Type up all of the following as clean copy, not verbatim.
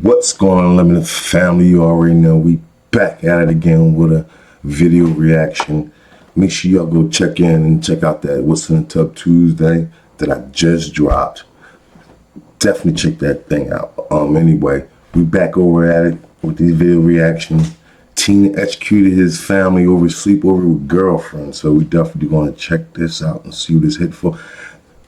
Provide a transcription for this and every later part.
What's going on, Limited family? You already know we back at it again with a video reaction. Make sure y'all go check in and check out that What's in the Tub Tuesday that I just dropped. Definitely check that thing out. Anyway, we back over at it with these video reactions. Teen executed his family over sleepover with girlfriend, so we definitely gonna check this out and see what this hit for.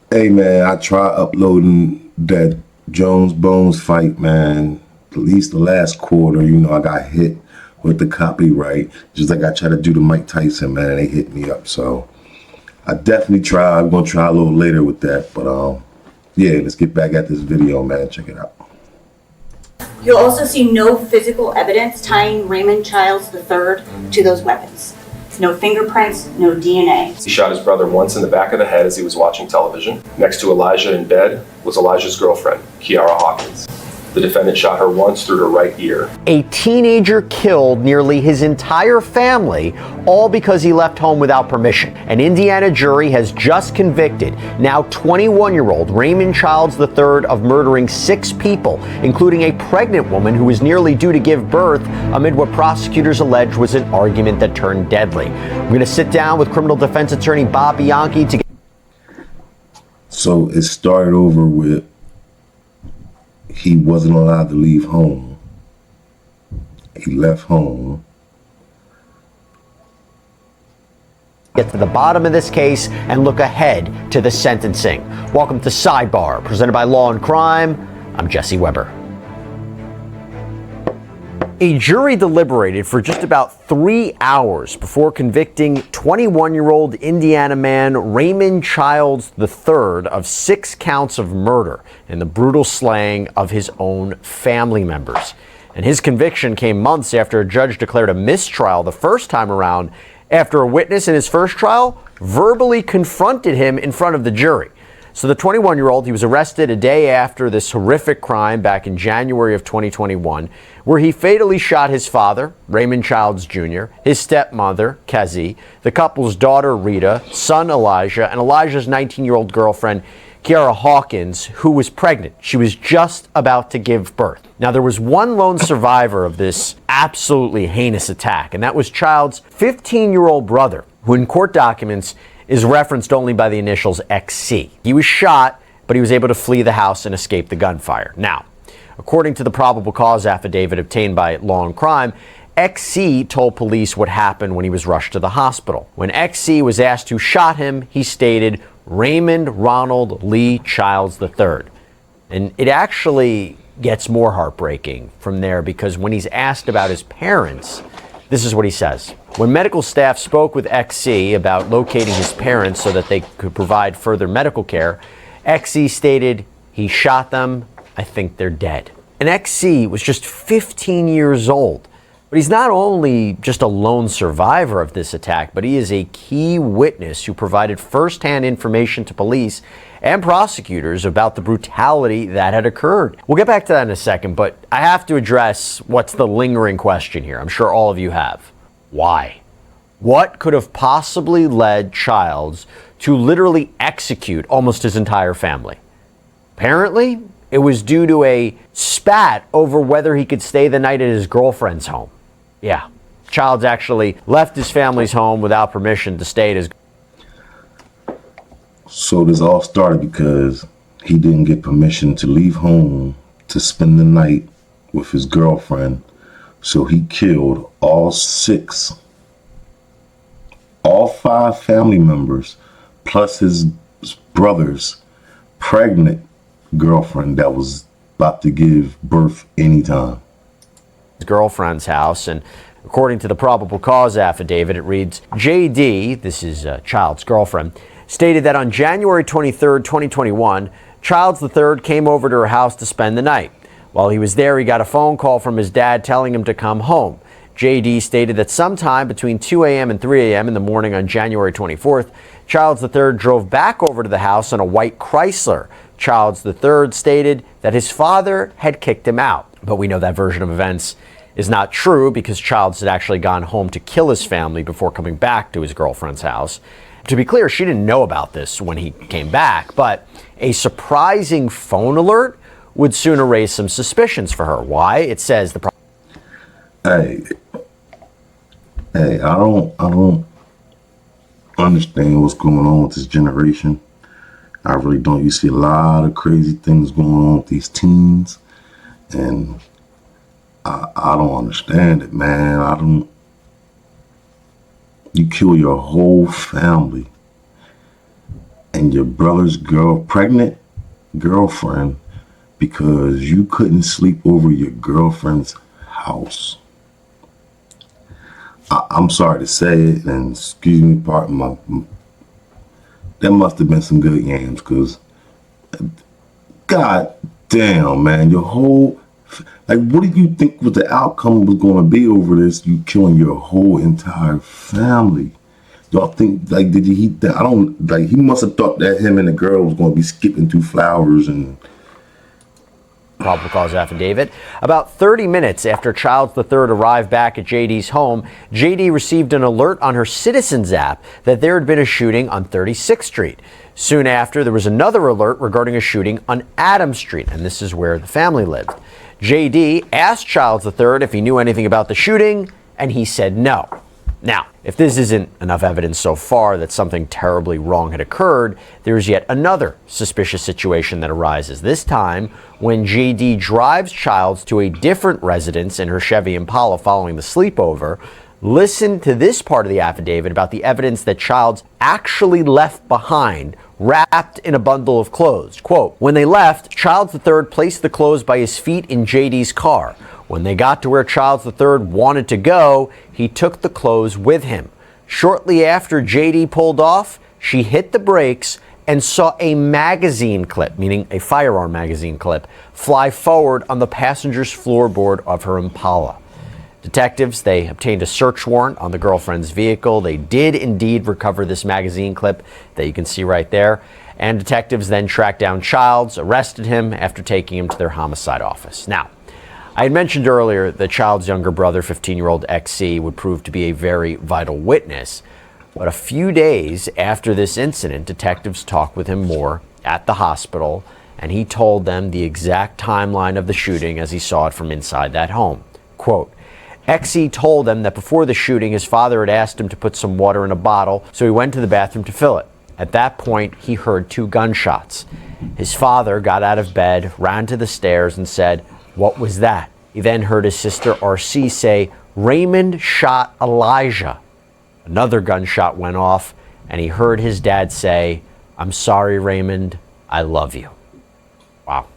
Hey man, I tried uploading that Jones Bones fight, man. At least the last quarter, you know, I got hit with the copyright, just like I tried to do to Mike Tyson, man, and they hit me up. So I definitely try. I'm gonna try a little later with that, but yeah, let's get back at this video, man. Check it out. You'll also see no physical evidence tying Raymond Childs III to those weapons. No fingerprints, no DNA. He shot his brother once in the back of the head as he was watching television. Next to Elijah in bed was Elijah's girlfriend, Kiara Hawkins. The defendant shot her once through her right ear. A teenager killed nearly his entire family, all because he left home without permission. An Indiana jury has just convicted now 21-year-old Raymond Childs III of murdering 6 people, including a pregnant woman who was nearly due to give birth amid what prosecutors allege was an argument that turned deadly. We're going to sit down with criminal defense attorney Bob Bianchi to get... So it started over with he wasn't allowed to leave home. He left home. Get to the bottom of this case and look ahead to the sentencing. Welcome to Sidebar, presented by Law and Crime. I'm Jesse Weber. A jury deliberated for just about 3 hours before convicting 21-year-old Indiana man Raymond Childs III of 6 counts of murder and the brutal slaying of his own family members. And his conviction came months after a judge declared a mistrial the first time around after a witness in his first trial verbally confronted him in front of the jury. So the 21-year-old, he was arrested a day after this horrific crime back in January of 2021, where he fatally shot his father, Raymond Childs Jr., his stepmother, Kezi, the couple's daughter, Rita, son, Elijah, and Elijah's 19-year-old girlfriend, Kiara Hawkins, who was pregnant. She was just about to give birth. Now, there was one lone survivor of this absolutely heinous attack, and that was Childs' 15-year-old brother, who in court documents is referenced only by the initials XC. He was shot, but he was able to flee the house and escape the gunfire. Now, according to the probable cause affidavit obtained by Law and Crime, XC told police what happened when he was rushed to the hospital. When XC was asked who shot him, he stated Raymond Ronald Lee Childs III. And it actually gets more heartbreaking from there, because when he's asked about his parents, this is what he says. When medical staff spoke with XC about locating his parents so that they could provide further medical care, XC stated, "He shot them. I think they're dead." And XC was just 15 years old. But he's not only just a lone survivor of this attack, but he is a key witness who provided firsthand information to police and prosecutors about the brutality that had occurred. We'll get back to that in a second, but I have to address what's the lingering question here. I'm sure all of you have. Why? What could have possibly led Childs to literally execute almost his entire family? Apparently, it was due to a spat over whether he could stay the night at his girlfriend's home. Yeah, Childs actually left his family's home without permission to stay at his... So this all started because he didn't get permission to leave home to spend the night with his girlfriend. So he killed all 5 family members, plus his brother's pregnant girlfriend that was about to give birth anytime. His girlfriend's house, and according to the probable cause affidavit, it reads, JD, this is Childs' girlfriend, stated that on January 23rd, 2021, Childs III came over to her house to spend the night. While he was there, he got a phone call from his dad telling him to come home. JD stated that sometime between 2 a.m. and 3 a.m. in the morning on January 24th, Childs III drove back over to the house in a white Chrysler. Childs III stated that his father had kicked him out. But we know that version of events is not true, because Childs had actually gone home to kill his family before coming back to his girlfriend's house. To be clear, she didn't know about this when he came back, but a surprising phone alert would sooner raise some suspicions for her. Why? It says the Hey, I don't understand what's going on with this generation. I really don't. You see a lot of crazy things going on with these teens, and I don't understand it, man. You kill your whole family and your brother's pregnant girlfriend because you couldn't sleep over your girlfriend's house. I'm sorry to say it, and excuse me, there must have been some good yams, because god damn, man, your whole, like, what did you think was the outcome was going to be over this? You killing your whole entire family. Y'all think, like, he must have thought that him and the girl was going to be skipping through flowers and probable cause affidavit. About 30 minutes after Childs III arrived back at JD's home, JD received an alert on her Citizens app that there had been a shooting on 36th Street. Soon after, there was another alert regarding a shooting on Adams Street, and this is where the family lived. JD asked Childs III if he knew anything about the shooting, and he said no. Now, if this isn't enough evidence so far that something terribly wrong had occurred, there's yet another suspicious situation that arises. This time, when JD drives Childs to a different residence in her Chevy Impala following the sleepover. Listen to this part of the affidavit about the evidence that Childs actually left behind, wrapped in a bundle of clothes. Quote, when they left, Childs III placed the clothes by his feet in JD's car. When they got to where Childs III wanted to go, he took the clothes with him. Shortly after JD pulled off, she hit the brakes and saw a magazine clip, meaning a firearm magazine clip, fly forward on the passenger's floorboard of her Impala. Detectives, they obtained a search warrant on the girlfriend's vehicle. They did indeed recover this magazine clip that you can see right there. And detectives then tracked down Childs, arrested him after taking him to their homicide office. Now, I had mentioned earlier that Childs' younger brother, 15-year-old XC, would prove to be a very vital witness. But a few days after this incident, detectives talked with him more at the hospital, and he told them the exact timeline of the shooting as he saw it from inside that home. Quote, XC told them that before the shooting, his father had asked him to put some water in a bottle, so he went to the bathroom to fill it. At that point, he heard 2 gunshots. His father got out of bed, ran to the stairs, and said, "What was that?" He then heard his sister RC say, "Raymond shot Elijah." Another gunshot went off, and he heard his dad say, "I'm sorry, Raymond, I love you." Wow.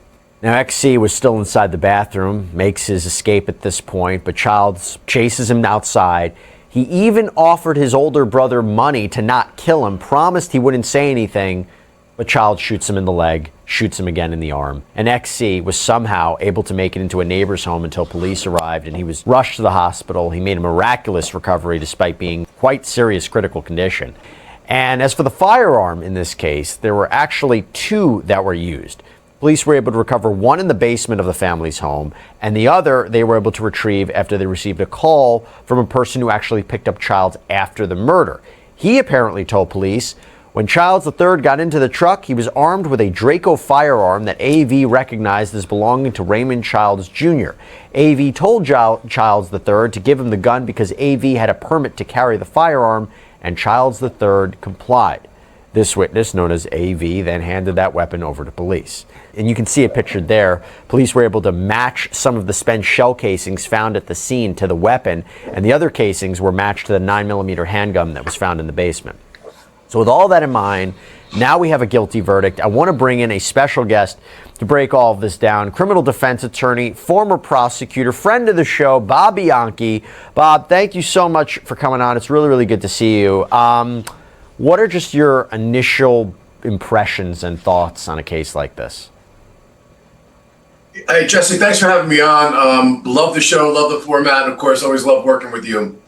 Now, XC was still inside the bathroom, makes his escape at this point, but Childs chases him outside. He even offered his older brother money to not kill him, promised he wouldn't say anything, but Childs shoots him in the leg, shoots him again in the arm. And XC was somehow able to make it into a neighbor's home until police arrived, and he was rushed to the hospital. He made a miraculous recovery despite being quite serious critical condition. And as for the firearm in this case, there were actually 2 that were used. Police were able to recover one in the basement of the family's home, and the other they were able to retrieve after they received a call from a person who actually picked up Childs after the murder. He apparently told police when Childs III got into the truck, he was armed with a Draco firearm that AV recognized as belonging to Raymond Childs Jr. AV told Childs III to give him the gun because AV had a permit to carry the firearm, and Childs III complied. This witness, known as AV, then handed that weapon over to police. And you can see it pictured there. Police were able to match some of the spent shell casings found at the scene to the weapon, and the other casings were matched to the 9mm handgun that was found in the basement. So with all that in mind, now we have a guilty verdict. I want to bring in a special guest to break all of this down. Criminal defense attorney, former prosecutor, friend of the show, Bob Bianchi. Bob, thank you so much for coming on. It's really, really good to see you. What are just your initial impressions and thoughts on a case like this? Hey, Jesse, thanks for having me on. Love the show, love the format, and of course, always love working with you.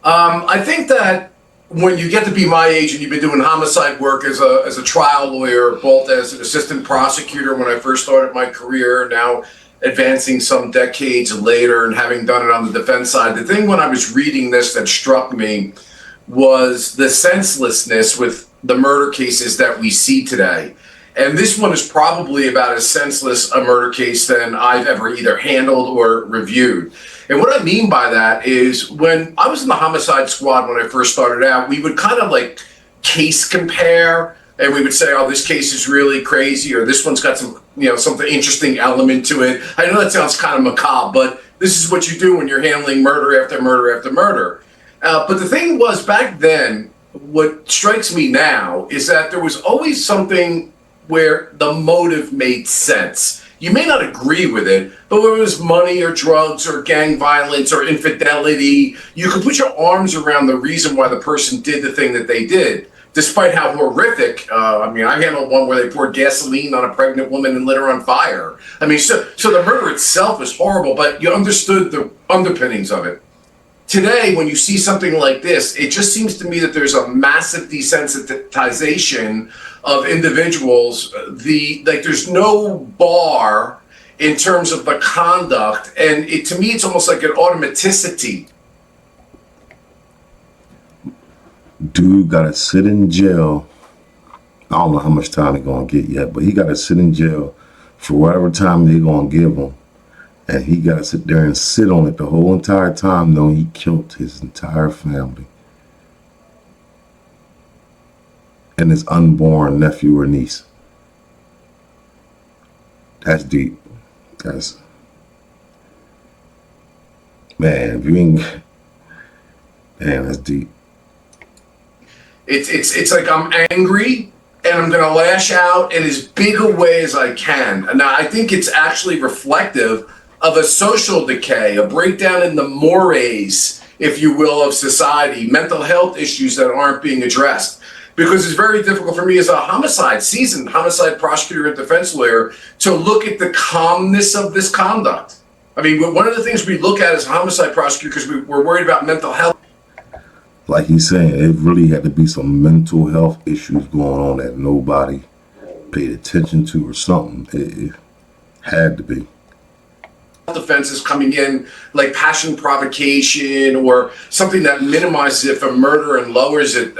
I think that when you get to be my age and you've been doing homicide work as a trial lawyer, both as an assistant prosecutor when I first started my career, now advancing some decades later and having done it on the defense side, the thing when I was reading this that struck me was the senselessness with the murder cases that we see today. And this one is probably about as senseless a murder case than I've ever either handled or reviewed. And what I mean by that is when I was in the homicide squad when I first started out, we would kind of like case compare, and we would say, oh, this case is really crazy, or this one's got some, something interesting element to it. I know that sounds kind of macabre, but this is what you do when you're handling murder after murder after murder. But the thing was, back then, what strikes me now is that there was always something where the motive made sense. You may not agree with it, but whether it was money or drugs or gang violence or infidelity, you could put your arms around the reason why the person did the thing that they did, despite how horrific. I handled one where they poured gasoline on a pregnant woman and lit her on fire. So the murder itself was horrible, but you understood the underpinnings of it. Today, when you see something like this, it just seems to me that there's a massive desensitization of individuals. There's no bar in terms of the conduct, and to me, it's almost like an automaticity. Dude gotta sit in jail. I don't know how much time they're gonna get yet, but he gotta sit in jail for whatever time they're gonna give him. And he got to sit there and sit on it the whole entire time, knowing he killed his entire family and his unborn nephew or niece. That's deep. That's, man, if you ain't, man, that's deep. It's like I'm angry and I'm going to lash out in as big a way as I can. Now, I think it's actually reflective of a social decay, a breakdown in the mores, if you will, of society, mental health issues that aren't being addressed. Because it's very difficult for me as a seasoned homicide prosecutor and defense lawyer to look at the calmness of this conduct. One of the things we look at as a homicide prosecutor, because we're worried about mental health. Like he's saying, it really had to be some mental health issues going on that nobody paid attention to or something. It had to be. Defenses coming in like passion provocation or something that minimizes it for murder and lowers it,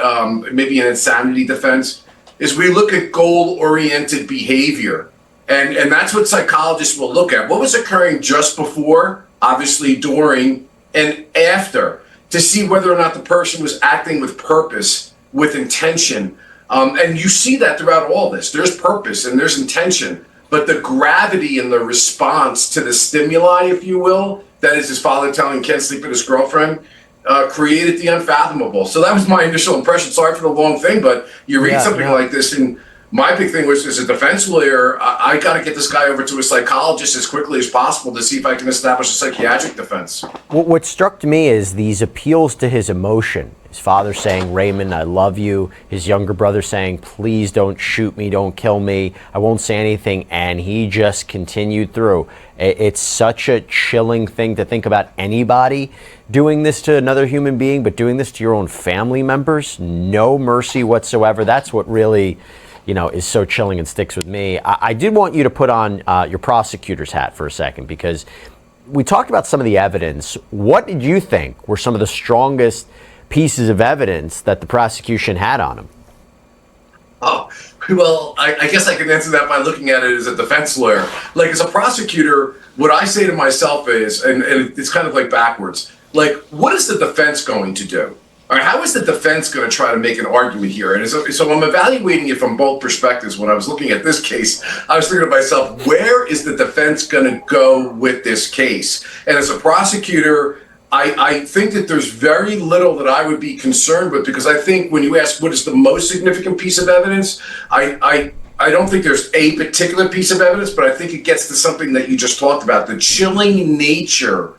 maybe an insanity defense, is we look at goal-oriented behavior. And that's what psychologists will look at. What was occurring just before, obviously during, and after, to see whether or not the person was acting with purpose, with intention. And you see that throughout all this. There's purpose and there's intention. But the gravity and the response to the stimuli, if you will, that is his father telling Ken sleep with his girlfriend, created the unfathomable. So that was my initial impression. Sorry for the long thing, but you read something like this, and my big thing was, as a defense lawyer, I got to get this guy over to a psychologist as quickly as possible to see if I can establish a psychiatric defense. What struck me is these appeals to his emotion. His father saying, Raymond, I love you. His younger brother saying, please don't shoot me, don't kill me. I won't say anything. And he just continued through. It's such a chilling thing to think about anybody doing this to another human being, but doing this to your own family members, no mercy whatsoever. That's what really, is so chilling and sticks with me. I did want you to put on your prosecutor's hat for a second, because we talked about some of the evidence. What did you think were some of the strongest pieces of evidence that the prosecution had on him? Oh, well, I guess I can answer that by looking at it as a defense lawyer. Like, as a prosecutor, what I say to myself is, and it's kind of like backwards, like, what is the defense going to do? All right, how is the defense going to try to make an argument here? And so I'm evaluating it from both perspectives. When I was looking at this case, I was thinking to myself, where is the defense going to go with this case? And as a prosecutor, I think that there's very little that I would be concerned with, because I think when you ask what is the most significant piece of evidence, I don't think there's a particular piece of evidence, but I think it gets to something that you just talked about. The chilling nature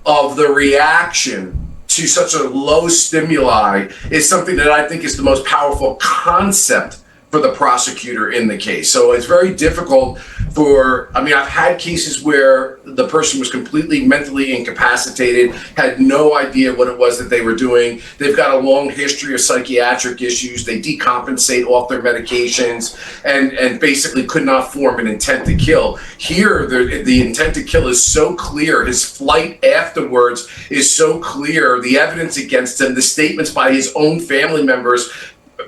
of the reaction to such a low stimuli is something that I think is the most powerful concept for the prosecutor in the case. So it's very difficult I've had cases where the person was completely mentally incapacitated, had no idea what it was that they were doing. They've got a long history of psychiatric issues. They decompensate off their medications and basically could not form an intent to kill. Here, the intent to kill is so clear. His flight afterwards is so clear. The evidence against him, the statements by his own family members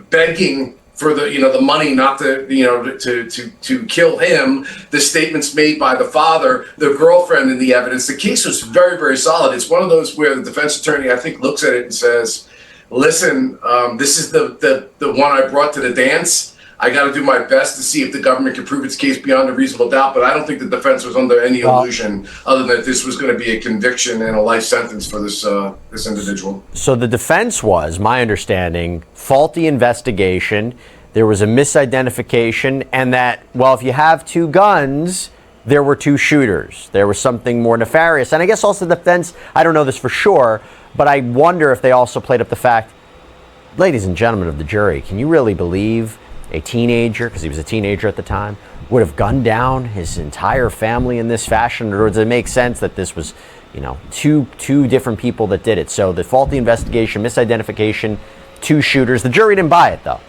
begging for the, the money not to, to kill him, the statements made by the father, the girlfriend, and the evidence. The case was very, very solid. It's one of those where the defense attorney, I think, looks at it and says, listen, this is the one I brought to the dance. I got to do my best to see if the government can prove its case beyond a reasonable doubt, but I don't think the defense was under any illusion other than that this was going to be a conviction and a life sentence for this this individual. So the defense was, my understanding, faulty investigation, there was a misidentification, and that, well, if you have two guns, there were two shooters. There was something more nefarious. And I guess also the defense, I don't know this for sure, but I wonder if they also played up the fact, ladies and gentlemen of the jury, can you really believe a teenager, because he was a teenager at the time, would have gunned down his entire family in this fashion? Or does it make sense that this was, two different people that did it? So the faulty investigation, misidentification, two shooters. The jury didn't buy it, though.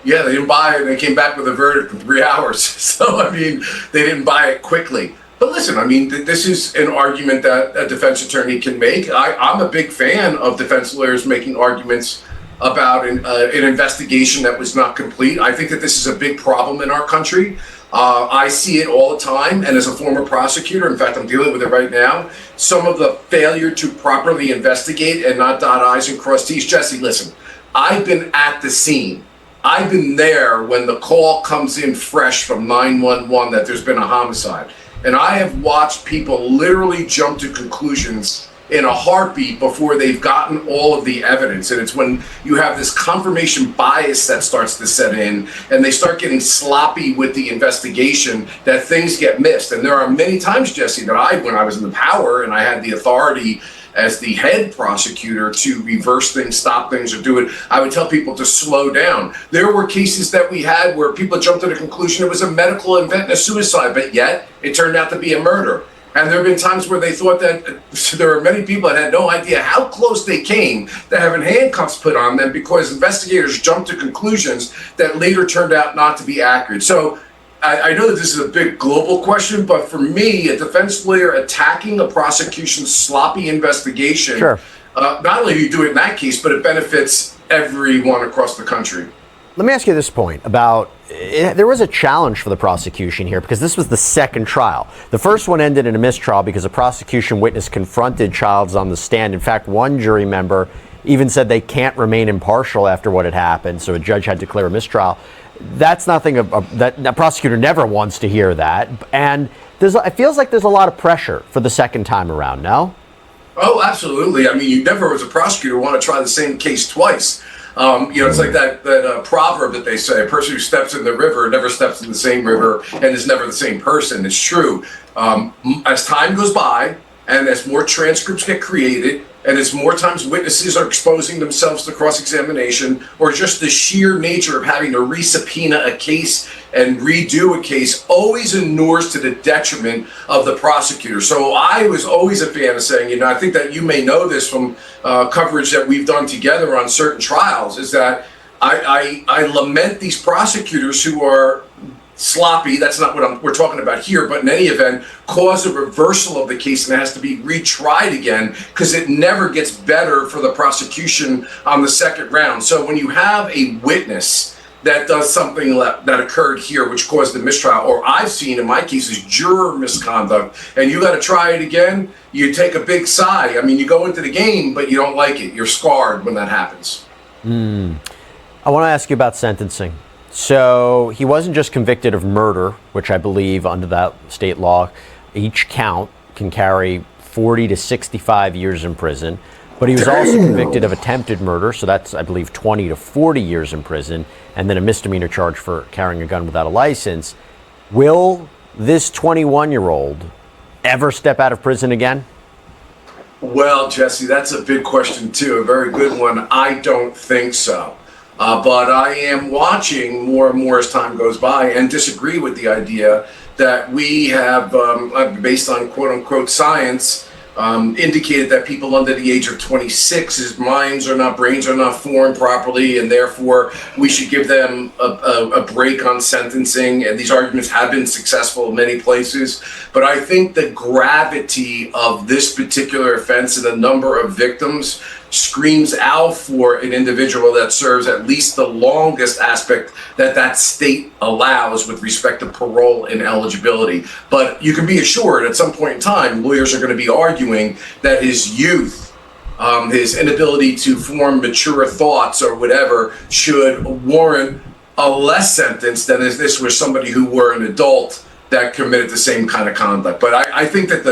Yeah, they didn't buy it, and they came back with a verdict in 3 hours. So, they didn't buy it quickly. But listen, this is an argument that a defense attorney can make. I'm a big fan of defense lawyers making arguments about an investigation that was not complete. I think that this is a big problem in our country. I see it all the time, and as a former prosecutor, in fact, I'm dealing with it right now, some of the failure to properly investigate and not dot I's and cross T's. Jesse, listen, I've been at the scene. I've been there when the call comes in fresh from 911 that there's been a homicide. And I have watched people literally jump to conclusions in a heartbeat before they've gotten all of the evidence. And it's when you have this confirmation bias that starts to set in and they start getting sloppy with the investigation that things get missed. And there are many times, Jesse, that when I was in the power and I had the authority as the head prosecutor to reverse things, stop things, or do it, I would tell people to slow down. There were cases that we had where people jumped to the conclusion it was a medical event and a suicide, but yet it turned out to be a murder. And there have been times where they thought that there were many people that had no idea how close they came to having handcuffs put on them because investigators jumped to conclusions that later turned out not to be accurate. So I know that this is a big global question, but for me, a defense lawyer attacking a prosecution's sloppy investigation, Sure. Not only do you do it in that case, but it benefits everyone across the country. Let me ask you this point about, there was a challenge for the prosecution here because this was the second trial. The first one ended in a mistrial because a prosecution witness confronted Childs on the stand. In fact, one jury member even said they can't remain impartial after what had happened, so a judge had to declare a mistrial. That's nothing that a prosecutor never wants to hear that. And it feels like there's a lot of pressure for the second time around, no? Oh, absolutely. You never, as a prosecutor, want to try the same case twice. It's like that proverb that they say, a person who steps in the river never steps in the same river and is never the same person. It's true. As time goes by and as more transcripts get created and as more times witnesses are exposing themselves to cross-examination or just the sheer nature of having to resubpoena a case and redo a case always inures to the detriment of the prosecutor. So I was always a fan of saying, I think that you may know this from coverage that we've done together on certain trials, is that I lament these prosecutors who are sloppy. That's not what we're talking about here, but in any event, cause a reversal of the case and it has to be retried again because it never gets better for the prosecution on the second round. So when you have a witness that does something that occurred here, which caused the mistrial, or I've seen in my cases juror misconduct, and you got to try it again, you take a big sigh. You go into the game, but you don't like it. You're scarred when that happens. I want to ask you about sentencing. So he wasn't just convicted of murder, which I believe under that state law, each count can carry 40 to 65 years in prison. But he was also convicted of attempted murder, so that's, I believe, 20 to 40 years in prison, and then a misdemeanor charge for carrying a gun without a license. Will this 21-year-old ever step out of prison again? Well, Jesse, that's a big question, too. A very good one. I don't think so. But I am watching more and more as time goes by and disagree with the idea that we have, based on quote-unquote science, indicated that people under the age of 26's brains are not formed properly, and therefore we should give them a break on sentencing. And these arguments have been successful in many places. But I think the gravity of this particular offense and the number of victims screams out for an individual that serves at least the longest aspect that state allows with respect to parole and eligibility. But you can be assured at some point in time, lawyers are going to be arguing that his youth, his inability to form mature thoughts or whatever, should warrant a less sentence than if this was somebody who were an adult that committed the same kind of conduct. But I think that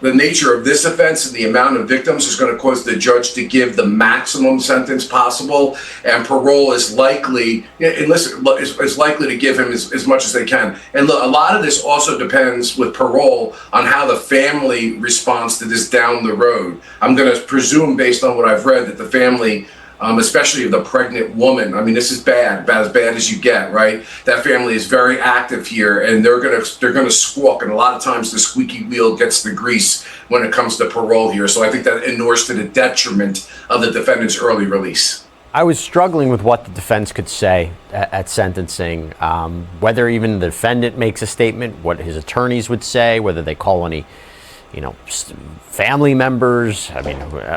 the nature of this offense and the amount of victims is going to cause the judge to give the maximum sentence possible, and parole is likely, is likely to give him as much as they can. And look, a lot of this also depends with parole on how the family responds to this down the road. I'm going to presume, based on what I've read, that the family, especially of the pregnant woman, I mean, this is about as bad as you get, right? That family is very active here, and they're gonna squawk, and a lot of times the squeaky wheel gets the grease when it comes to parole here. So I think that inures to the detriment of the defendant's early release. I was struggling with what the defense could say at sentencing, whether even the defendant makes a statement, what his attorneys would say, whether they call any, family members,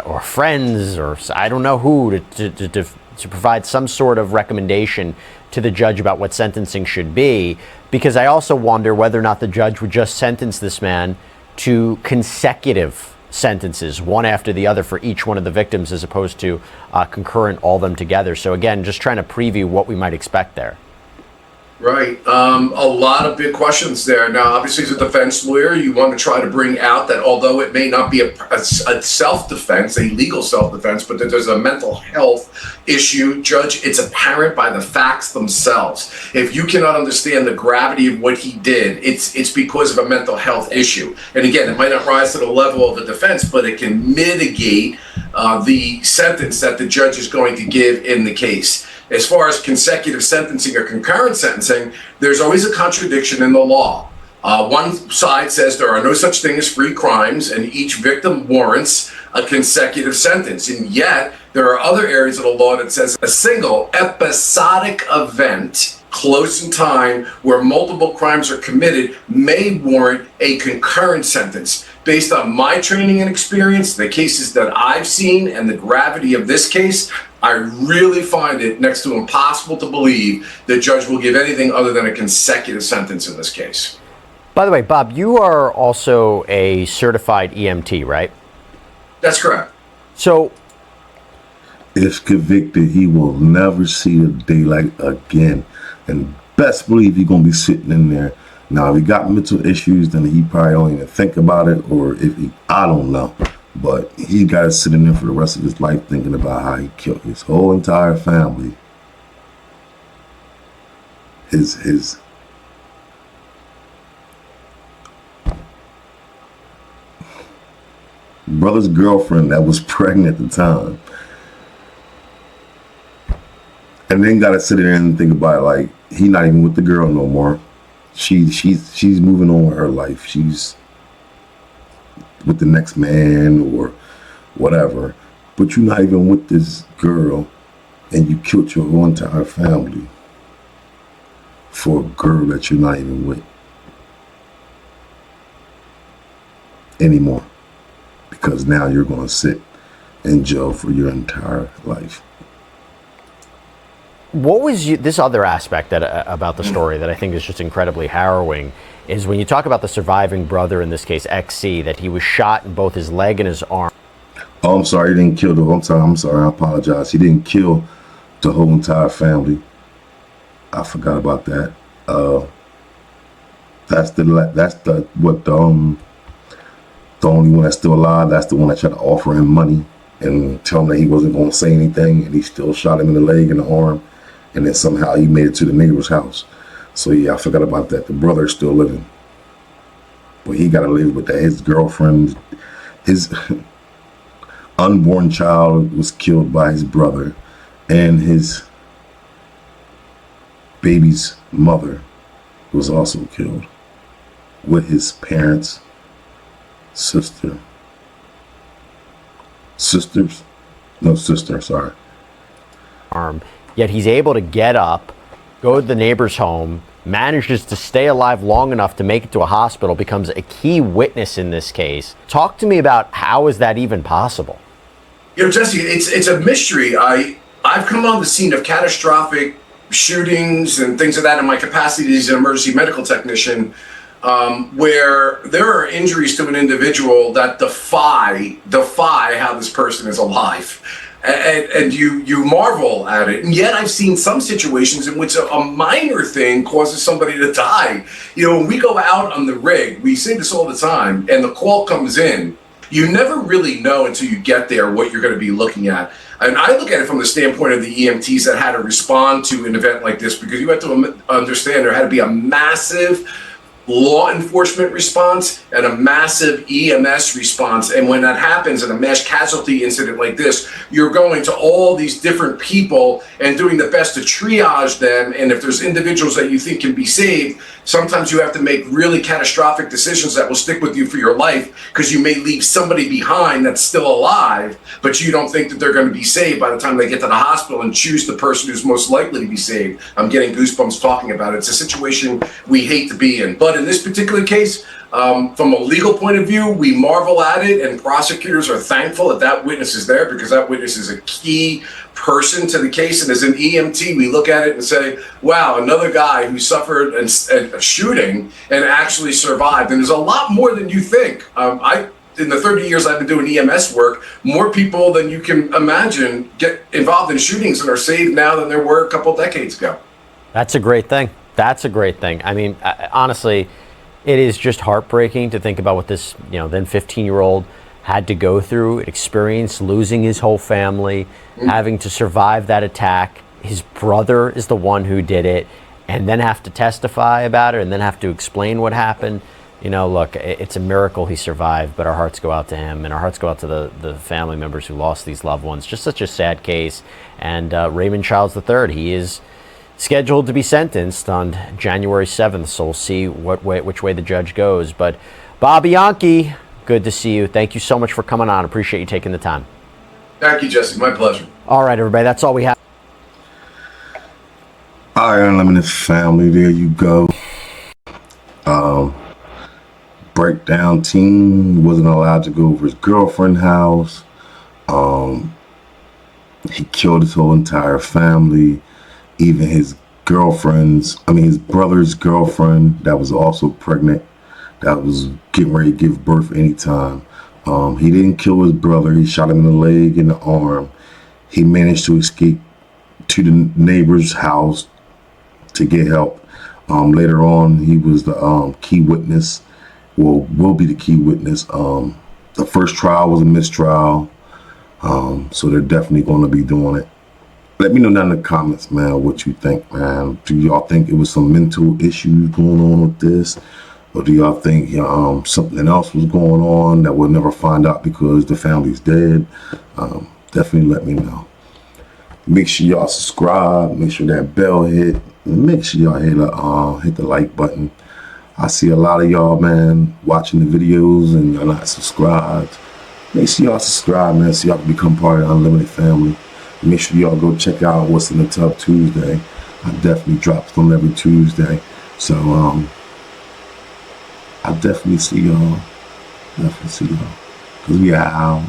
or friends, or I don't know who, to provide some sort of recommendation to the judge about what sentencing should be, because I also wonder whether or not the judge would just sentence this man to consecutive sentences, one after the other, for each one of the victims, as opposed to concurrent, all them together. So again, just trying to preview what we might expect there. Right. A lot of big questions there. Now, obviously, as a defense lawyer, you want to try to bring out that although it may not be a self-defense, a legal self-defense, but that there's a mental health issue, Judge, it's apparent by the facts themselves. If you cannot understand the gravity of what he did, it's because of a mental health issue. And again, it might not rise to the level of a defense, but it can mitigate the sentence that the judge is going to give in the case. As far as consecutive sentencing or concurrent sentencing, there's always a contradiction in the law. One side says there are no such thing as free crimes, and each victim warrants a consecutive sentence. And yet, there are other areas of the law that says a single episodic event close in time where multiple crimes are committed may warrant a concurrent sentence. Based on my training and experience, the cases that I've seen, and the gravity of this case, I really find it next to impossible to believe the judge will give anything other than a consecutive sentence in this case. By the way, Bob, you are also a certified EMT, right? That's correct. So, if convicted, he will never see the daylight again. And best believe he's going to be sitting in there. Now, if he got mental issues, then he probably don't even think about it, or if he, I don't know. But he got to sit in there for the rest of his life thinking about how he killed his whole entire family. His brother's girlfriend that was pregnant at the time. And then got to sit there and think about it, like, he not even with the girl no more. She's moving on with her life. She's with the next man or whatever. But you're not even with this girl, and you killed your whole entire family for a girl that you're not even with anymore. Because now you're going to sit in jail for your entire life. what was this other aspect that about the story that I think is just incredibly harrowing is when you talk about the surviving brother, in this case XC, that he was shot in both his leg and his arm. Oh, I'm sorry, he didn't kill the. I'm sorry. I apologize. He didn't kill the whole entire family. I forgot about that. That's the only one that's still alive. That's the one that tried to offer him money and tell him that he wasn't going to say anything, and he still shot him in the leg and the arm, and then somehow he made it to the neighbor's house. So yeah, I forgot about that. The brother is still living, but he got to live with that. His girlfriend, his unborn child was killed by his brother, and his baby's mother was also killed with his parents, sister, arm. Yet he's able to get up, go to the neighbor's home, manages to stay alive long enough to make it to a hospital, becomes a key witness in this case. Talk to me about how is that even possible? Jesse, it's a mystery. I've come on the scene of catastrophic shootings and things of that in my capacity as an emergency medical technician, where there are injuries to an individual that defy how this person is alive. And you marvel at it. And yet I've seen some situations in which a minor thing causes somebody to die. When we go out on the rig, we say this all the time, and the call comes in, you never really know until you get there what you're going to be looking at. And I look at it from the standpoint of the EMTs that had to respond to an event like this, because you have to understand there had to be a massive law enforcement response and a massive EMS response. And when that happens in a mass casualty incident like this, you're going to all these different people and doing the best to triage them. And if there's individuals that you think can be saved, sometimes you have to make really catastrophic decisions that will stick with you for your life, because you may leave somebody behind that's still alive, but you don't think that they're going to be saved by the time they get to the hospital, and choose the person who's most likely to be saved. I'm getting goosebumps talking about it. It's a situation we hate to be in. But in this particular case, from a legal point of view, we marvel at it, and prosecutors are thankful that that witness is there, because that witness is a key person to the case. And as an EMT, we look at it and say, wow, another guy who suffered a shooting and actually survived. And there's a lot more than you think. In the 30 years I've been doing EMS work, more people than you can imagine get involved in shootings and are saved now than there were a couple decades ago. That's a great thing. That's a great thing. I mean, honestly, it is just heartbreaking to think about what this, then 15-year-old had to go through, experience losing his whole family, having to survive that attack. His brother is the one who did it, and then have to testify about it, and then have to explain what happened. Look, it's a miracle he survived, but our hearts go out to him, and our hearts go out to the family members who lost these loved ones. Just such a sad case. And Raymond Childs III, he is scheduled to be sentenced on January 7th, so we'll see which way the judge goes. But Bob Bianchi, good to see you. Thank you so much for coming on. Appreciate you taking the time. Thank you, Jesse. My pleasure. All right, everybody, that's all we have. All right, Unlimited family, there you go. Breakdown team wasn't allowed to go over his girlfriend's house. He killed his whole entire family. Even his brother's girlfriend that was also pregnant, that was getting ready to give birth anytime. He didn't kill his brother. He shot him in the leg and the arm. He managed to escape to the neighbor's house to get help. Later on, he was the key witness. Will be the key witness. The first trial was a mistrial, so they're definitely going to be doing it. Let me know down in the comments, man, what you think, man. Do y'all think it was some mental issues going on with this? Or do y'all think something else was going on that we'll never find out because the family's dead? Definitely let me know. Make sure y'all subscribe. Make sure that bell hit. And make sure y'all hit the like button. I see a lot of y'all, man, watching the videos and y'all not subscribed. Make sure y'all subscribe, man, so y'all can become part of the Unlimited family. Make sure y'all go check out What's in the Tub Tuesday. I definitely drop them every Tuesday. So, I definitely see y'all. Because we are out.